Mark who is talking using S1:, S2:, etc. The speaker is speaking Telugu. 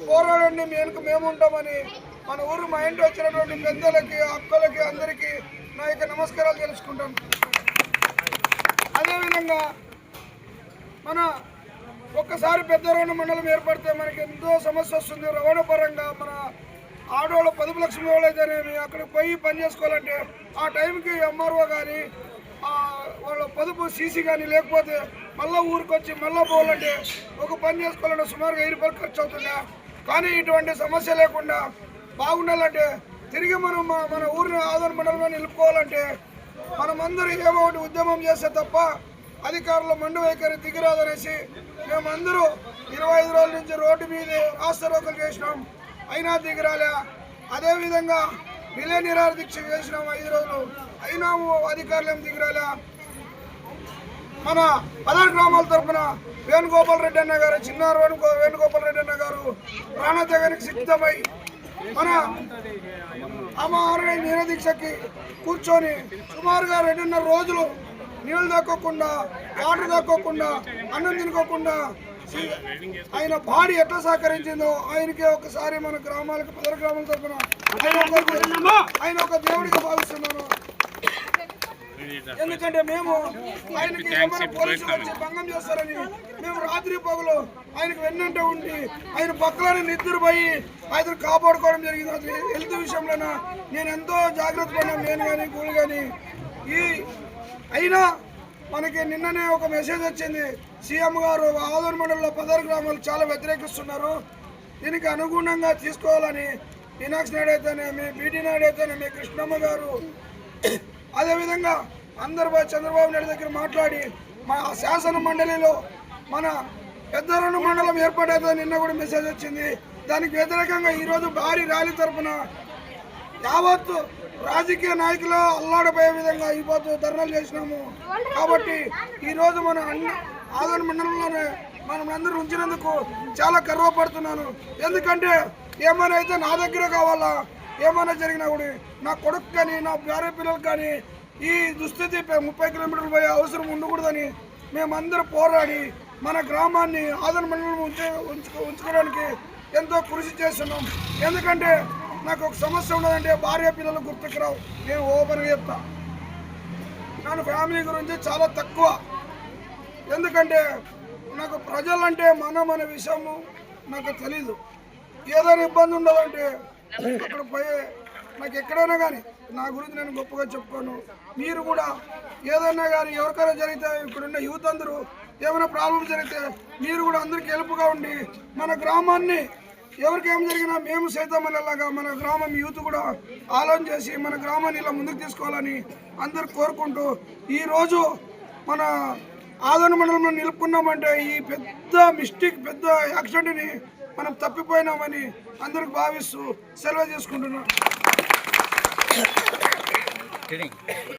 S1: పోరాడండి, మీకు మేము ఉంటామని మన ఊరు మా ఇంటి వచ్చినటువంటి పెద్దలకి, అక్కలకి, అందరికీ నా యొక్క నమస్కారాలు తెలుసుకుంటాను. అదేవిధంగా మన ఒక్కసారి పెద్దరవణ మండలం ఏర్పడితే మనకి ఎంతో సమస్య వస్తుంది. రవాణా పరంగా మన ఆడవాళ్ళు 10 లక్షల అయితేనేమి అక్కడికి పోయి పని చేసుకోవాలంటే ఆ టైంకి ఎంఆర్ఓ కానీ వాళ్ళ పొదుపు సీసీ కానీ లేకపోతే మళ్ళీ ఊరికి వచ్చి మళ్ళీ పోవాలంటే ఒక పని చేసుకోవాలంటే సుమారుగా 1000 రూపాయలు ఖర్చు అవుతుందా. కానీ ఇటువంటి సమస్య లేకుండా బాగుండాలంటే తిరిగి మనం మన ఊరిని ఆదరణ మండలంలో నిలుపుకోవాలంటే మనమందరూ ఏమో ఒకటి ఉద్యమం చేస్తే తప్ప అధికారుల మండు వైఖరి దిగిరాదనేసి మేమందరూ 25 రోజుల నుంచి రోడ్డు మీద రాస్తారోకలు చేసినాం, అయినా దిగిరాలే. అదేవిధంగా రిలే నిరాహార దీక్ష చేసినాం 5 రోజులు, అయినా అధికారులు ఏం దిగిరాలే. మన 16 గ్రామాల తరఫున వేణుగోపాల్ రెడ్డి అన్న గారు, చిన్నారు వేణుగోపాల్ రెడ్డి అన్న గారు ప్రాణత్యాగానికి సిద్ధమై మన అమరణ నిరదీక్షకి కూర్చొని సుమారుగా 2.5 రోజులు నీళ్ళు దక్కోకుండా, వాటర్ దక్కోకుండా, అన్నం తినుకోకుండా ఆయన బాడీ ఎట్లా సహకరించిందో ఆయనకి ఒకసారి మన గ్రామాలకు 10 గ్రామాల తరఫున ఆయన ఒక దేవుడిగా భావిస్తున్నాను. ఎందుకంటే మేము ఆయనకి పోలీసులు వచ్చి భంగం చేస్తారని మేము రాత్రి పగలు ఆయనకు వెన్నంటే ఉండి ఆయన పక్కలోనే నిద్రపోయి ఆయన కాపాడుకోవడం జరిగింది. అది హెల్త్ విషయంలోనా నేను ఎంతో జాగ్రత్త పడినా, నేను కానీ కూలి కానీ. అయినా మనకి నిన్ననే ఒక మెసేజ్ వచ్చింది, సీఎం గారు ఆదూరు మండలంలో 16 గ్రామాలు చాలా వ్యతిరేకిస్తున్నారు, దీనికి అనుగుణంగా తీసుకోవాలని మీనాక్షి నాయుడు అయితేనేమి, బీటీ నాయుడు అయితేనేమి, కృష్ణమ్మ గారు, అదేవిధంగా అందరు చంద్రబాబు నాయుడు దగ్గర మాట్లాడి మా శాసన మండలిలో మన పెద్దరొండ మండలం ఏర్పాటైతే నిన్న కూడా మెసేజ్ వచ్చింది. దానికి వ్యతిరేకంగా ఈరోజు భారీ ర్యాలీ తరఫున యావత్ రాజకీయ నాయకులు అల్లాడిపోయే విధంగా ఈరోజు ధర్నాలు చేసినాము. కాబట్టి ఈరోజు మన ఆదరణ మండలంలోనే మనం అందరూ ఉంచినందుకు చాలా గర్వపడుతున్నాను. ఎందుకంటే ఏమైనా అయితే నా దగ్గర కావాలా, ఏమైనా జరిగినా కూడా నా కొడుకు కానీ నా భార్య పిల్లలకు కానీ ఈ దుస్థితి 30 కిలోమీటర్లు పోయే అవసరం ఉండకూడదని మేమందరం పోరాడి మన గ్రామాన్ని ఆదరణ మండలం ఉంచుకోవడానికి ఎంతో కృషి చేస్తున్నాం. ఎందుకంటే నాకు ఒక సమస్య ఉన్నదంటే భార్య పిల్లలు గుర్తుకు రావు. నేను ఓపెన్గా చెప్తా, నా ఫ్యామిలీ గురించి చాలా తక్కువ. ఎందుకంటే నాకు ప్రజలంటే మన విషయము నాకు తెలీదు. ఏదైనా ఇబ్బంది ఉండదంటే అక్కడ పోయే నాకు ఎక్కడైనా కానీ నా గురించి నేను గొప్పగా చెప్పుకోను. మీరు కూడా ఏదైనా కానీ ఎవరికైనా జరిగితే ఇప్పుడున్న యూత్ అందరూ ఏమైనా ప్రాబ్లం జరిగితే మీరు కూడా అందరికీ హెల్ప్గా ఉండి మన గ్రామాన్ని ఎవరికి ఏం జరిగినా మేము సైతం అనేలాగా మన గ్రామం యూత్ కూడా ఆలోచన చేసి మన గ్రామాన్ని ఇలా ముందుకు తీసుకోవాలని అందరు కోరుకుంటూ ఈరోజు మన ఆదరణ మండలంలో నిలుపుకున్నామంటే ఈ పెద్ద మిస్టేక్, పెద్ద యాక్సిడెంట్ని మనం తప్పిపోయినామని అందరికి భావిస్తూ సెలవు చేసుకుంటున్నాం.